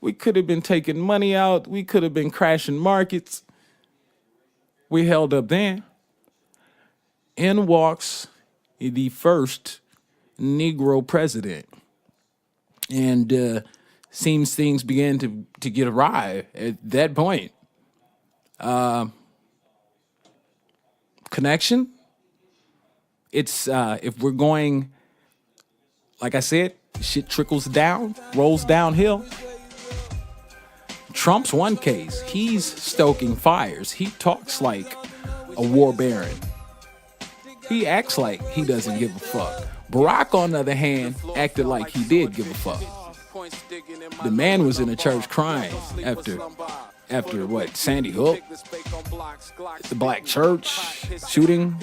We could have been taking money out. We could have been crashing markets. We held up then. In walks the first Negro president. And seems things began to get awry at that point. Connection. It's if we're going, like I said, shit trickles down, rolls downhill. Trump's one case. He's stoking fires. He talks like a war baron. He acts like he doesn't give a fuck. Barack, on the other hand, acted like he did give a fuck. The man was in a church crying after what, Sandy Hook, the black church shooting.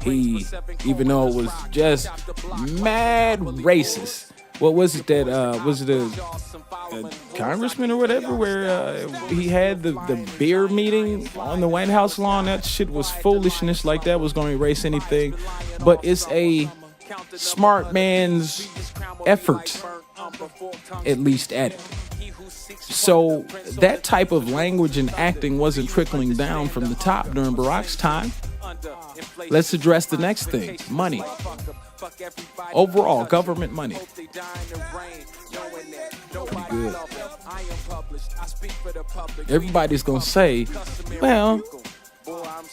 He, even though it was just mad racist, what was it that was it a congressman or whatever where he had the beer meeting on the White House lawn? That shit was foolishness. Like that was going to erase anything, but it's a smart man's effort, at least at it. So that type of language and acting wasn't trickling down from the top during Barack's time. Let's address the next thing: money. Overall, government money. Pretty good. Everybody's gonna say, well,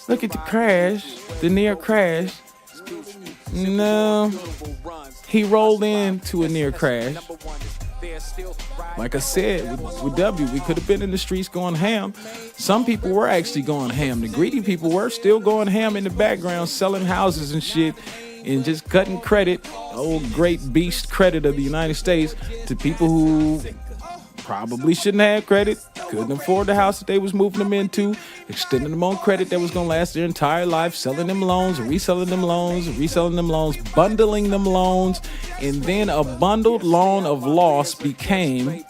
look at the crash, the near crash. No, he rolled into a near crash. Like I said, with W, we could have been in the streets going ham. Some people were actually going ham. The greedy people were still going ham in the background, selling houses and shit, and just cutting credit, old great beast credit of the United States, to people who probably shouldn't have credit, couldn't afford the house that they was moving them into, extending them on credit that was going to last their entire life, selling them loans, reselling them loans, reselling them loans, bundling them loans, and then a bundled loan of loss became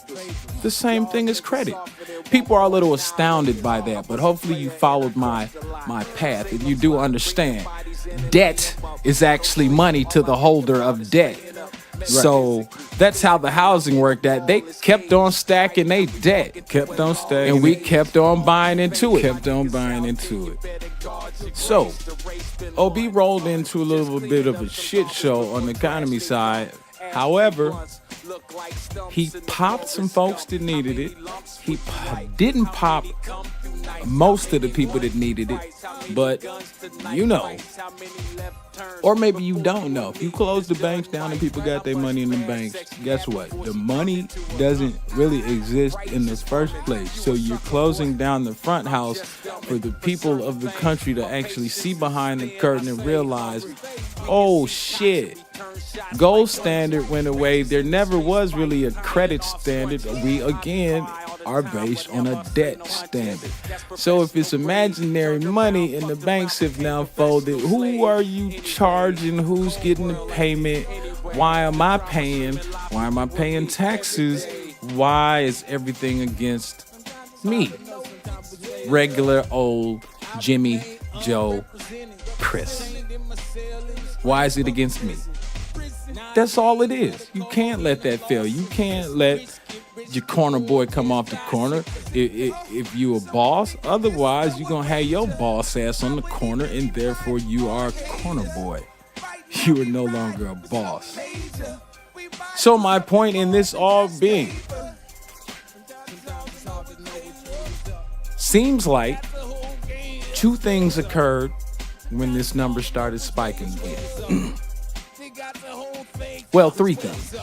the same thing as credit. People are a little astounded by that, but hopefully you followed my path and you do understand. Debt is actually money to the holder of debt. Right. So that's how the housing worked. That they kept on stacking their debt, Kept on staying. and we kept on buying into it. Kept on buying into it. So OB rolled into a little bit of a shit show on the economy side. However, he popped some folks that needed it. He didn't pop most of the people that needed it, but you know, or maybe you don't know. If you close the banks down and people got their money in the banks, guess what? The money doesn't really exist in the first place. So you're closing down the front house for the people of the country to actually see behind the curtain and realize, oh shit, gold standard went away. There never was really a credit standard. We again are based on a debt standard. So if it's imaginary money and the banks have now folded, who are you charging? Who's getting the payment? Why am I paying? Why am I paying taxes? Why is everything against me? Regular old Jimmy, Joe, Chris. Why is it against me? That's all it is. You can't let that fail. You can't let your corner boy come off the corner if you a boss. Otherwise, you're going to have your boss ass on the corner, and therefore you are a corner boy. You are no longer a boss. So my point in this all being, seems like two things occurred when this number started spiking again. Well, three things.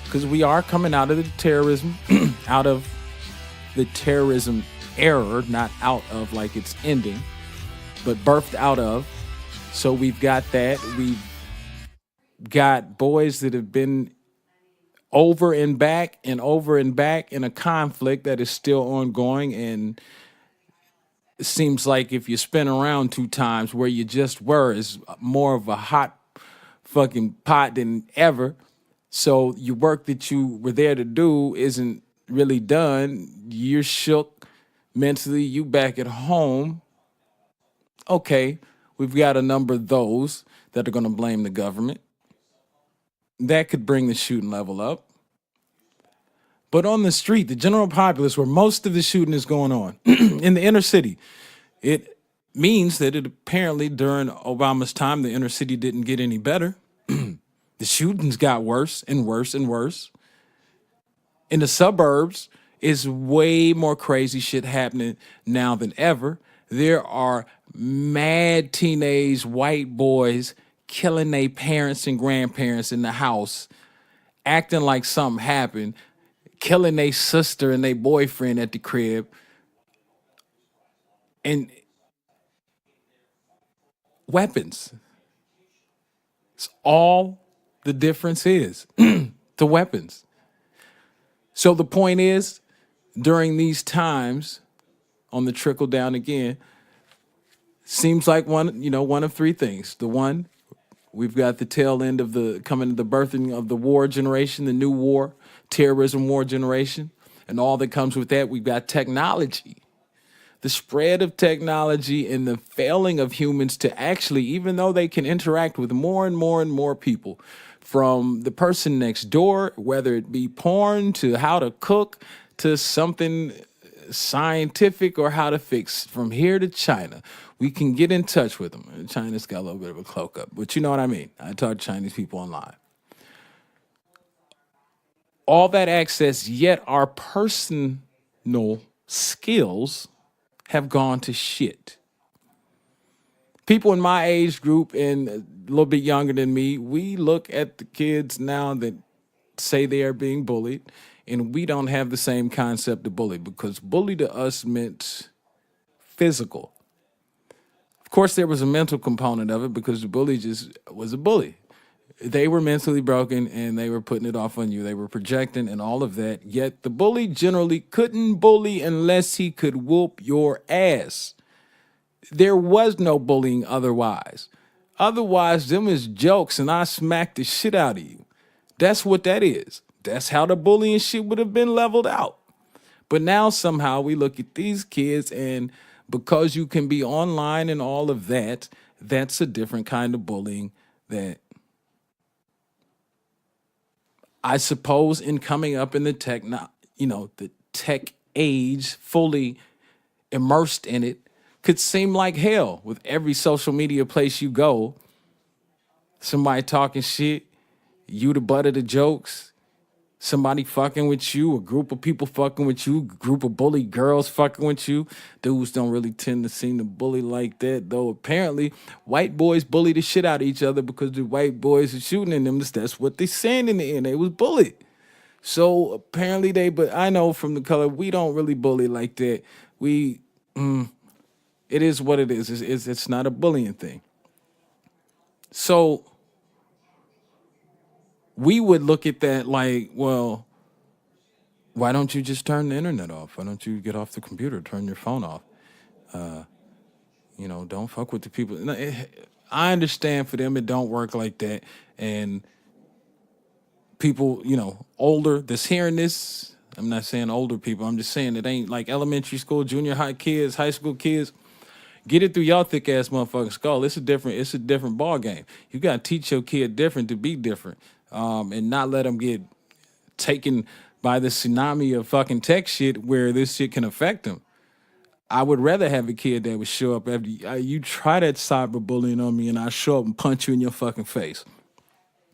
Because we are coming out of the terrorism, out of the terrorism era, not out of like it's ending, but birthed out of. So we've got that. We've got boys that have been over and back in a conflict that is still ongoing. And it seems like if you spin around two times, where you just were is more of a hot fucking pot than ever. So your work that you were there to do isn't really done. You're shook mentally. You back at home. Okay, we've got a number of those that are going to blame the government. That could bring the shooting level up. But on the street, the general populace, where most of the shooting is going on, in the inner city, it means that it apparently during Obama's time, the inner city didn't get any better. The shootings got worse and worse and worse. In the suburbs, is way more crazy shit happening now than ever. There are mad teenage white boys killing their parents and grandparents in the house, acting like something happened, killing their sister and their boyfriend at the crib. And weapons. It's all the difference is the weapons. So the point is, during these times, on the trickle down again, seems like one of three things. The one, We've got the tail end of the coming, the birthing of the war generation, the new war, terrorism war generation, and all that comes with that. We've got technology, the spread of technology, and the failing of humans to actually, even though they can interact with more and more and more people, from the person next door, whether it be porn to how to cook to something scientific or how to fix from here to China. We can get in touch with them. And China's got a little bit of a cloak up, but you know what I mean. I talk to Chinese people online. All that access, yet our personal skills have gone to shit. People in my age group and a little bit younger than me, we look at the kids now that say they are being bullied, and we don't have the same concept of bully, because bully to us meant physical. Of course, there was a mental component of it because the bully just was a bully. They were mentally broken and they were putting it off on you. They were projecting and all of that. Yet the bully generally couldn't bully unless he could whoop your ass. There was no bullying otherwise. Otherwise, them is jokes and I smacked the shit out of you. That's what that is. That's how the bullying shit would have been leveled out. But now somehow we look at these kids, and because you can be online and all of that, that's a different kind of bullying that I suppose in coming up in the the tech age, fully immersed in it, could seem like hell. With every social media place you go, somebody talking shit, you the butt of the jokes, somebody fucking with you, a group of people fucking with you, group of bully girls fucking with you. Dudes don't really tend to seem to bully like that, though apparently white boys bully the shit out of each other because the white boys are shooting in them. That's what they saying in the end. They was bullied. So apparently but I know from the color, we don't really bully like that. It is what it is. It's not a bullying thing. So we would look at that like, well, why don't you just turn the internet off? Why don't you get off the computer, turn your phone off? Don't fuck with the people. I understand for them it don't work like that. And people, older that's hearing this, I'm not saying older people, I'm just saying it ain't like elementary school, junior high kids, high school kids. Get it through y'all thick ass motherfucking skull. It's a different ball game. You gotta teach your kid different to be different, and not let them get taken by the tsunami of fucking tech shit where this shit can affect them. I would rather have a kid that would show up after you try that cyberbullying on me, and I show up and punch you in your fucking face.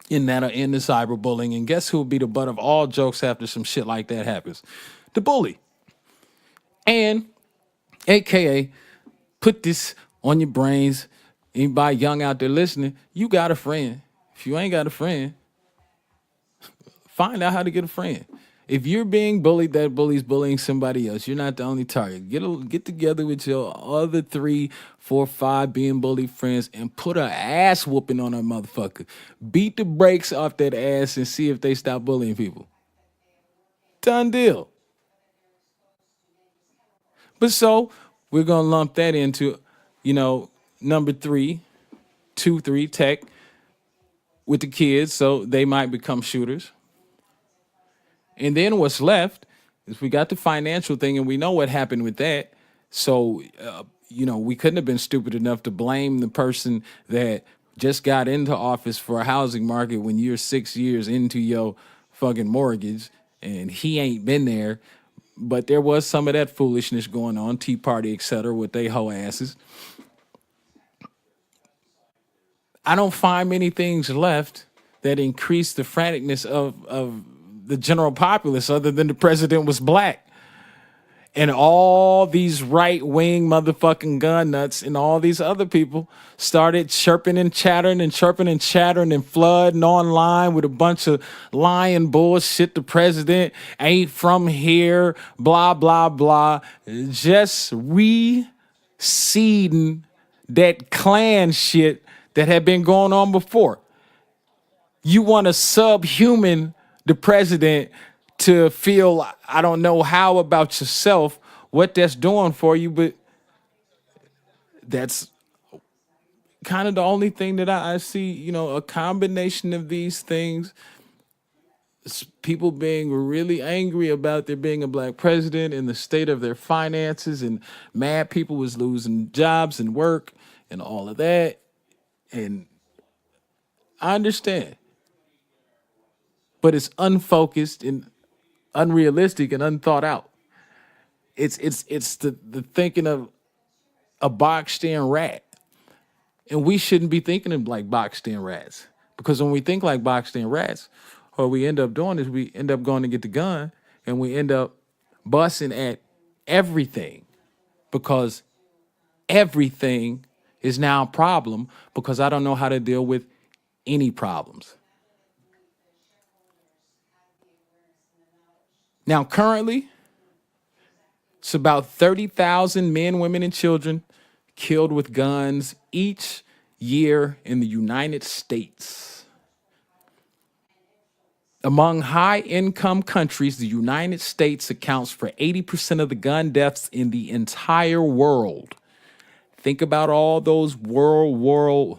In that or in the cyberbullying, and guess who will be the butt of all jokes after some shit like that happens? The bully. And AKA, put this on your brains. Anybody young out there listening, you got a friend. If you ain't got a friend, find out how to get a friend. If you're being bullied, that bully's bullying somebody else. You're not the only target. Get together with your other 3, 4, 5 being bullied friends and put an ass whooping on a motherfucker. Beat the brakes off that ass and see if they stop bullying people. Done deal. But so we're gonna lump that into, number 3, 2, 3 tech with the kids, so they might become shooters. And then what's left is we got the financial thing, and we know what happened with that. So, we couldn't have been stupid enough to blame the person that just got into office for a housing market when you're 6 years into your fucking mortgage and he ain't been there. But there was some of that foolishness going on, Tea Party, et cetera, with they hoe asses. I don't find many things left that increase the franticness of the general populace other than the president was black. And all these right-wing motherfucking gun nuts and all these other people started chirping and chattering and flooding online with a bunch of lying bullshit. The president ain't from here, blah, blah, blah. Just reseeding that Klan shit that had been going on before. You want to subhuman the president to feel, I don't know how about yourself, what that's doing for you, but that's kind of the only thing that I see, a combination of these things. People being really angry about there being a black president and the state of their finances, and mad people was losing jobs and work and all of that. And I understand, but it's unfocused and unrealistic and unthought out. It's the thinking of a boxed in rat. And we shouldn't be thinking of like boxed in rats. Because when we think like boxed in rats, what we end up doing is we end up going to get the gun and we end up busting at everything, because everything is now a problem because I don't know how to deal with any problems. Now, currently, it's about 30,000 men, women, and children killed with guns each year in the United States. Among high-income countries, the United States accounts for 80% of the gun deaths in the entire world. Think about all those all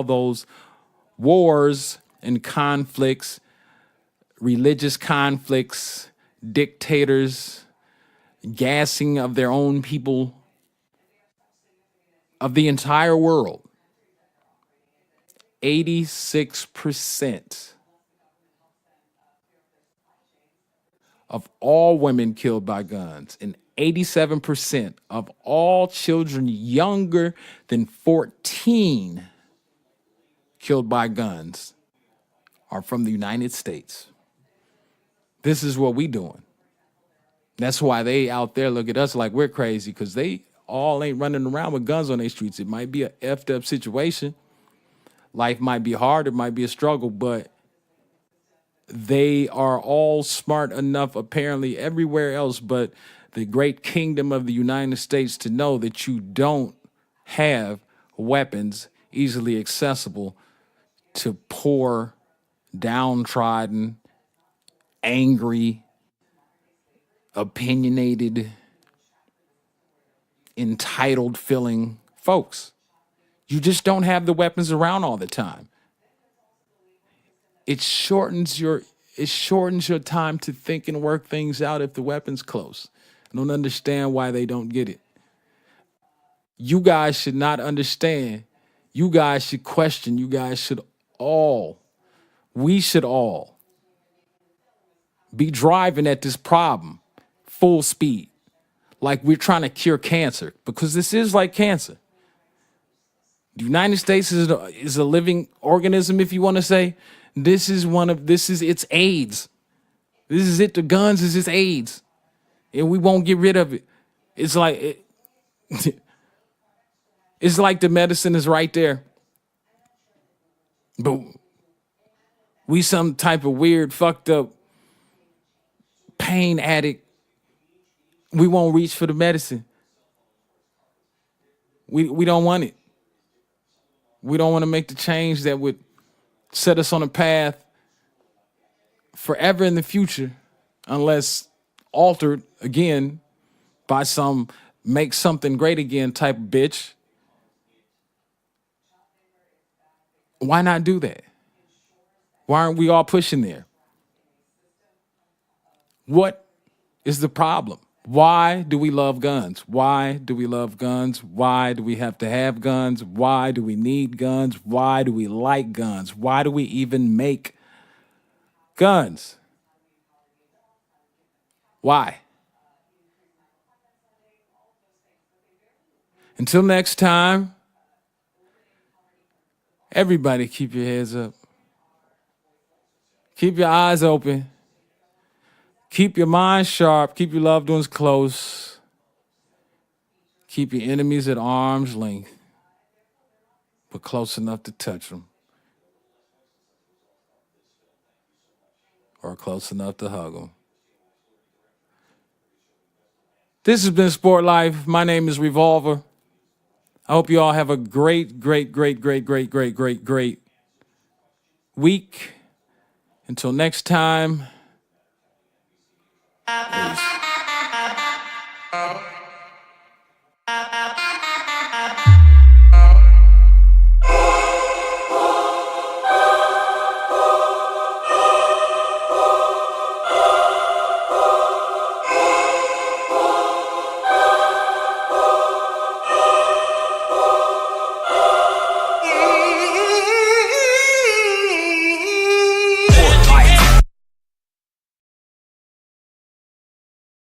those wars and conflicts, religious conflicts, dictators, gassing of their own people, of the entire world. 86% of all women killed by guns and 87% of all children younger than 14 killed by guns are from the United States. This is what we doing. That's why they out there look at us like we're crazy, because they all ain't running around with guns on their streets. It might be a effed up situation. Life might be hard. It might be a struggle, but they are all smart enough, apparently everywhere else but the great kingdom of the United States, to know that you don't have weapons easily accessible to poor, downtrodden, angry, opinionated, entitled feeling folks. You just don't have the weapons around all the time. It shortens your time to think and work things out if the weapon's close. I don't understand why they don't get it. You guys should not understand. You guys should question. We should all be driving at this problem full speed, like we're trying to cure cancer, because this is like cancer. The United States is a living organism, if you want to say. This is its AIDS. This is it. The guns is its AIDS, and we won't get rid of it. It's like it's like the medicine is right there, but we some type of weird, fucked up pain addict. We won't reach for the medicine. We don't want it. We don't want to make the change that would set us on a path forever in the future, unless altered again by some make something great again type of bitch. Why not do that? Why aren't we all pushing there? What is the problem? Why do we love guns? Why do we love guns? Why do we have to have guns? Why do we need guns? Why do we like guns? Why do we even make guns? Why? Until next time, everybody keep your heads up. Keep your eyes open. Keep your mind sharp. Keep your loved ones close. Keep your enemies at arm's length, but close enough to touch them, or close enough to hug them. This has been Sport Life. My name is Revolver. I hope you all have a great week. Until next time. Peace.